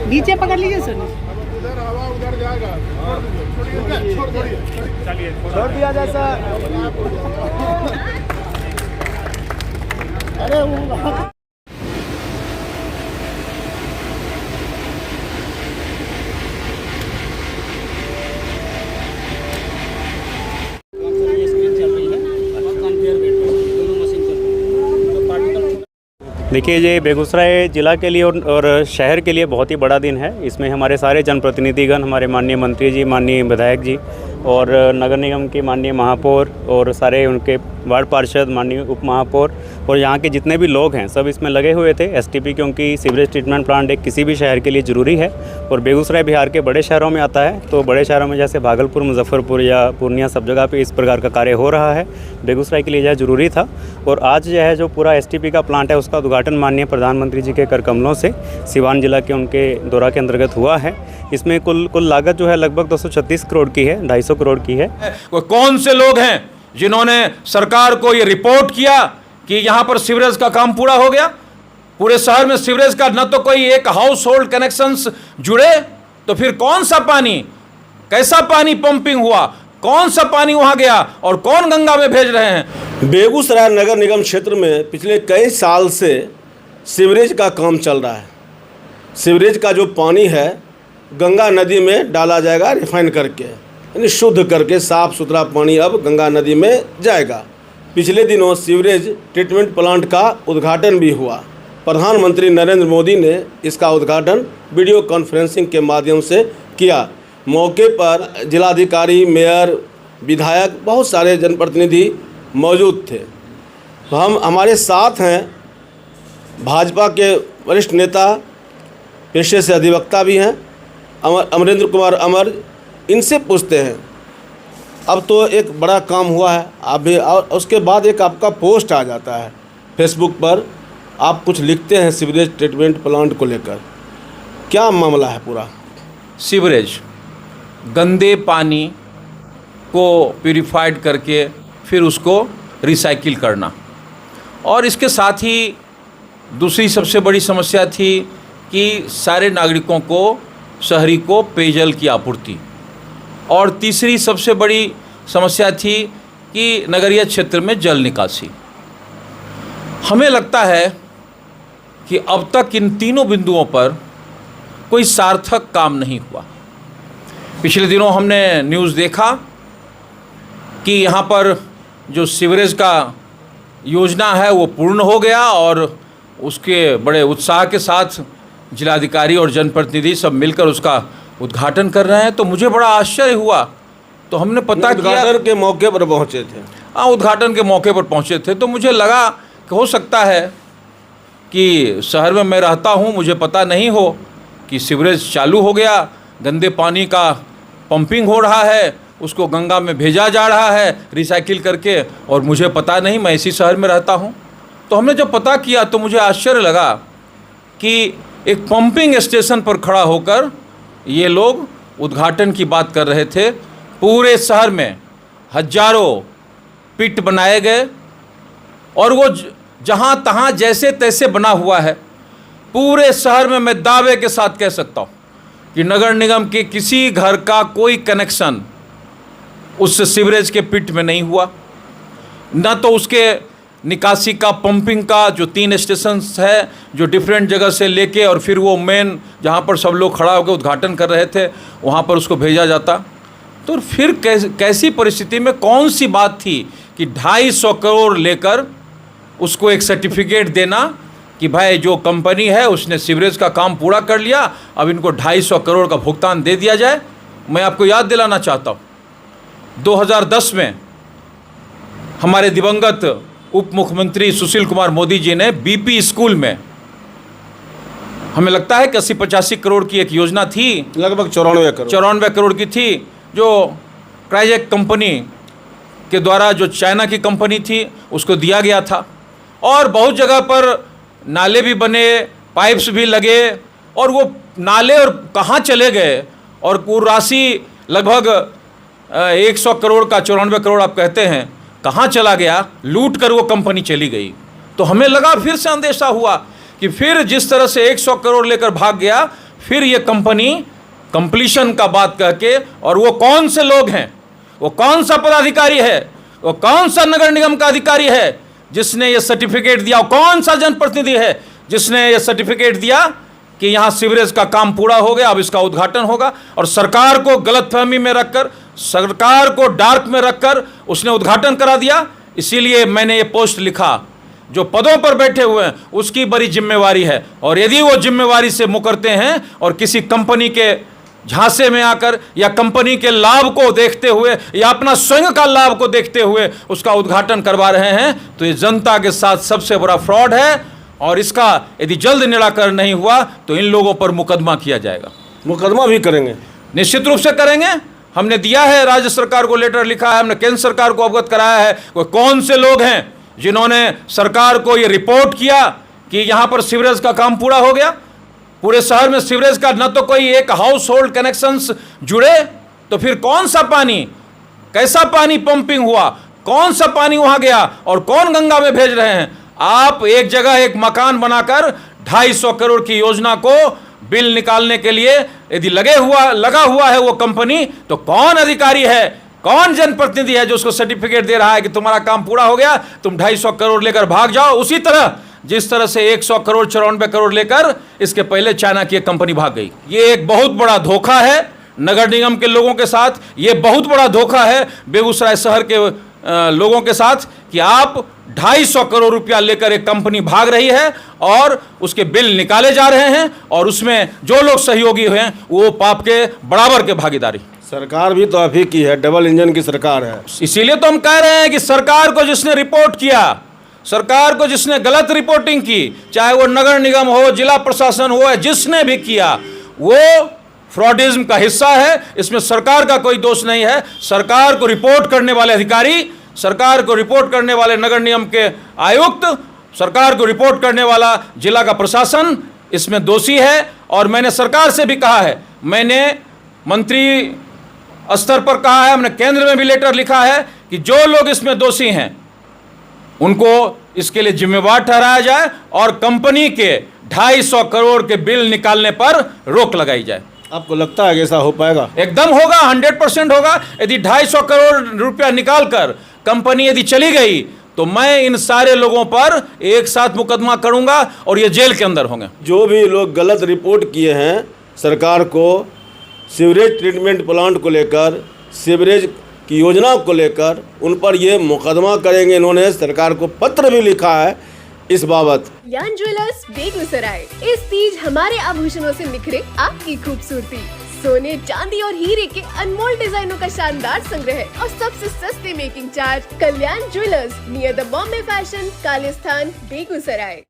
नीचे पकड़ लीजिए सर। उधर हवा उधर जाएगा, छोड़ दिया जाए सर। अरे वो देखिए, ये बेगूसराय ज़िला के लिए और शहर के लिए बहुत ही बड़ा दिन है। इसमें हमारे सारे जनप्रतिनिधिगण, हमारे माननीय मंत्री जी, माननीय विधायक जी और नगर निगम के माननीय महापौर और सारे उनके वार्ड पार्षद, माननीय उप महापौर और यहाँ के जितने भी लोग हैं सब इसमें लगे हुए थे। एसटीपी क्योंकि सीवरेज ट्रीटमेंट प्लांट एक किसी भी शहर के लिए ज़रूरी है और बेगूसराय बिहार के बड़े शहरों में आता है। तो बड़े शहरों में जैसे भागलपुर, मुजफ्फरपुर या पूर्णिया, सब जगह पे इस प्रकार का कार्य हो रहा है। बेगूसराय के लिए यह ज़रूरी था और आज जो है जो पूरा एसटीपी का प्लांट है उसका उद्घाटन माननीय प्रधानमंत्री जी के कर कमलों से सिवान जिला के उनके दौरा के अंतर्गत हुआ है। इसमें कुल लागत जो है लगभग 236 करोड़ की है, 250 करोड़ की है। कौन से लोग हैं जिन्होंने सरकार को ये रिपोर्ट किया कि यहाँ पर सीवरेज का काम पूरा हो गया? पूरे शहर में सीवरेज का न तो कोई एक हाउस होल्ड कनेक्शंस जुड़े, तो फिर कौन सा पानी, कैसा पानी पंपिंग हुआ, कौन सा पानी वहां गया और कौन गंगा में भेज रहे हैं? बेगूसराय नगर निगम क्षेत्र में पिछले कई साल से सीवरेज का काम चल रहा है। सीवरेज का जो पानी है गंगा नदी में डाला जाएगा रिफाइन करके, यानी शुद्ध करके साफ़ सुथरा पानी अब गंगा नदी में जाएगा। पिछले दिनों सीवरेज ट्रीटमेंट प्लांट का उद्घाटन भी हुआ। प्रधानमंत्री नरेंद्र मोदी ने इसका उद्घाटन वीडियो कॉन्फ्रेंसिंग के माध्यम से किया। मौके पर जिलाधिकारी, मेयर, विधायक, बहुत सारे जनप्रतिनिधि मौजूद थे। तो हमारे साथ हैं भाजपा के वरिष्ठ नेता, पेशे से अधिवक्ता भी हैं, अमरेंद्र कुमार अमर। इनसे पूछते हैं, अब तो एक बड़ा काम हुआ है, आप भी, और उसके बाद एक आपका पोस्ट आ जाता है फेसबुक पर, आप कुछ लिखते हैं सीवरेज ट्रीटमेंट प्लांट को लेकर, क्या मामला है पूरा? सीवरेज गंदे पानी को प्यूरिफाइड करके फिर उसको रिसाइकिल करना, और इसके साथ ही दूसरी सबसे बड़ी समस्या थी कि सारे नागरिकों को, शहरी को पेयजल की आपूर्ति, और तीसरी सबसे बड़ी समस्या थी कि नगरीय क्षेत्र में जल निकासी। हमें लगता है कि अब तक इन तीनों बिंदुओं पर कोई सार्थक काम नहीं हुआ। पिछले दिनों हमने न्यूज़ देखा कि यहाँ पर जो सीवरेज का योजना है वो पूर्ण हो गया और उसके बड़े उत्साह के साथ जिलाधिकारी और जनप्रतिनिधि सब मिलकर उसका उद्घाटन कर रहे हैं। तो मुझे बड़ा आश्चर्य हुआ। तो हमने पता किया, उद्घाटन के मौके पर पहुँचे थे। हाँ, उद्घाटन के मौके पर पहुँचे थे। तो मुझे लगा कि हो सकता है कि शहर में मैं रहता हूँ, मुझे पता नहीं हो कि सीवरेज चालू हो गया, गंदे पानी का पंपिंग हो रहा है, उसको गंगा में भेजा जा रहा है रिसाइकिल करके, और मुझे पता नहीं, मैं इसी शहर में रहता हूँ। तो हमने जब पता किया तो मुझे आश्चर्य लगा कि एक पंपिंग स्टेशन पर खड़ा होकर ये लोग उद्घाटन की बात कर रहे थे। पूरे शहर में हजारों पिट बनाए गए और वो जहाँ तहाँ जैसे तैसे बना हुआ है। पूरे शहर में मैं दावे के साथ कह सकता हूँ कि नगर निगम के किसी घर का कोई कनेक्शन उस सीवरेज के पिट में नहीं हुआ, न तो उसके निकासी का, पंपिंग का जो 3 स्टेशन है जो डिफरेंट जगह से लेके और फिर वो मेन जहाँ पर सब लोग खड़ा होकर उद्घाटन कर रहे थे वहाँ पर उसको भेजा जाता। तो फिर कैसी परिस्थिति में कौन सी बात थी कि 250 करोड़ लेकर उसको एक सर्टिफिकेट देना कि भाई जो कंपनी है उसने सीवरेज का काम पूरा कर लिया, अब इनको 250 करोड़ का भुगतान दे दिया जाए। मैं आपको याद दिलाना चाहता हूँ 2010 में हमारे दिवंगत उप मुख्यमंत्री सुशील कुमार मोदी जी ने बीपी स्कूल में, हमें लगता है कि 80-85 करोड़ की एक योजना थी, लगभग 94 करोड़ की थी, जो क्राइजेक कंपनी के द्वारा, जो चाइना की कंपनी थी, उसको दिया गया था। और बहुत जगह पर नाले भी बने, पाइप्स भी लगे, और वो नाले और कहाँ चले गए और वो राशि लगभग 100 करोड़ का 94 करोड़ आप कहते हैं कहाँ चला गया, लूट कर वो कंपनी चली गई। तो हमें लगा, फिर से अंदेशा हुआ कि फिर जिस तरह से 100 करोड़ लेकर भाग गया, फिर ये कंपनी कंप्लीशन का बात कह के, और वो कौन से लोग हैं, वो कौन सा पदाधिकारी है, वो कौन सा नगर निगम का अधिकारी है जिसने ये सर्टिफिकेट दिया, कौन सा जनप्रतिनिधि है जिसने ये सर्टिफिकेट दिया कि यहाँ सीवरेज का काम पूरा हो गया, अब इसका उद्घाटन होगा। और सरकार को गलतफहमी में रखकर, सरकार को डार्क में रखकर उसने उद्घाटन करा दिया। इसीलिए मैंने ये पोस्ट लिखा, जो पदों पर बैठे हुए हैं उसकी बड़ी जिम्मेवारी है, और यदि वो जिम्मेवारी से मुकरते हैं और किसी कंपनी के झांसे में आकर या कंपनी के लाभ को देखते हुए या अपना स्वयं का लाभ को देखते हुए उसका उद्घाटन करवा रहे हैं, तो ये जनता के साथ सबसे बड़ा फ्रॉड है। और इसका यदि जल्द निराकरण नहीं हुआ तो इन लोगों पर मुकदमा किया जाएगा। मुकदमा भी करेंगे? निश्चित रूप से करेंगे। हमने दिया है, राज्य सरकार को लेटर लिखा है, हमने केंद्र सरकार को अवगत कराया है वो कौन से लोग हैं जिन्होंने सरकार को ये रिपोर्ट किया कि यहाँ पर सीवरेज का काम पूरा हो गया। पूरे शहर में सीवरेज का न तो कोई एक हाउस होल्ड कनेक्शंस जुड़े, तो फिर कौन सा पानी, कैसा पानी पंपिंग हुआ, कौन सा पानी वहां गया और कौन गंगा में भेज रहे हैं। आप एक जगह एक मकान बनाकर 250 करोड़ की योजना को बिल निकालने के लिए यदि लगा हुआ है वो कंपनी, तो कौन अधिकारी है, कौन जनप्रतिनिधि है जो उसको सर्टिफिकेट दे रहा है कि तुम्हारा काम पूरा हो गया, तुम 250 करोड़ लेकर भाग जाओ। उसी तरह जिस तरह से 100 करोड़ 94 करोड़ लेकर इसके पहले चाइना की एक कंपनी भाग गई। ये एक बहुत बड़ा धोखा है नगर निगम के लोगों के साथ, ये बहुत बड़ा धोखा है बेगूसराय शहर के लोगों के साथ कि आप 250 करोड़ रुपया लेकर एक कंपनी भाग रही है और उसके बिल निकाले जा रहे हैं, और उसमें जो लोग सहयोगी हैं वो पाप के बराबर के भागीदारी। सरकार भी तो अभी की है, डबल इंजन की सरकार है। इसीलिए तो हम कह रहे हैं कि सरकार को जिसने रिपोर्ट किया, सरकार को जिसने गलत रिपोर्टिंग की, चाहे वो नगर निगम हो, जिला प्रशासन हो, जिसने भी किया, वो फ्रॉडिज्म का हिस्सा है। इसमें सरकार का कोई दोष नहीं है। सरकार को रिपोर्ट करने वाले अधिकारी, सरकार को रिपोर्ट करने वाले नगर निगम के आयुक्त, सरकार को रिपोर्ट करने वाला जिला का प्रशासन इसमें दोषी है। और मैंने सरकार से भी कहा है, मैंने मंत्री स्तर पर कहा है, हमने केंद्र में भी लेटर लिखा है कि जो लोग इसमें दोषी हैं उनको इसके लिए जिम्मेवार ठहराया जाए और कंपनी के 250 करोड़ के बिल निकालने पर रोक लगाई जाए। आपको लगता है कि ऐसा हो पाएगा? एकदम होगा, 100% होगा। यदि 250 करोड़ रुपया निकालकर कंपनी यदि चली गई तो मैं इन सारे लोगों पर एक साथ मुकदमा करूंगा और ये जेल के अंदर होंगे। जो भी लोग गलत रिपोर्ट किए हैं सरकार को, सीवरेज ट्रीटमेंट प्लांट को लेकर, सीवरेज की योजना को लेकर, उन पर ये मुकदमा करेंगे। इन्होंने सरकार को पत्र भी लिखा है इस बाबत। कल्याण ज्वेलर्स बेगूसराय, इस तीज हमारे आभूषणों से निखरे आपकी खूबसूरती। सोने, चांदी और हीरे के अनमोल डिजाइनों का शानदार संग्रह और सबसे सस्ते making charge. Kalyan jewellers near the Bombay fashion, Kalisthan, Begusarai.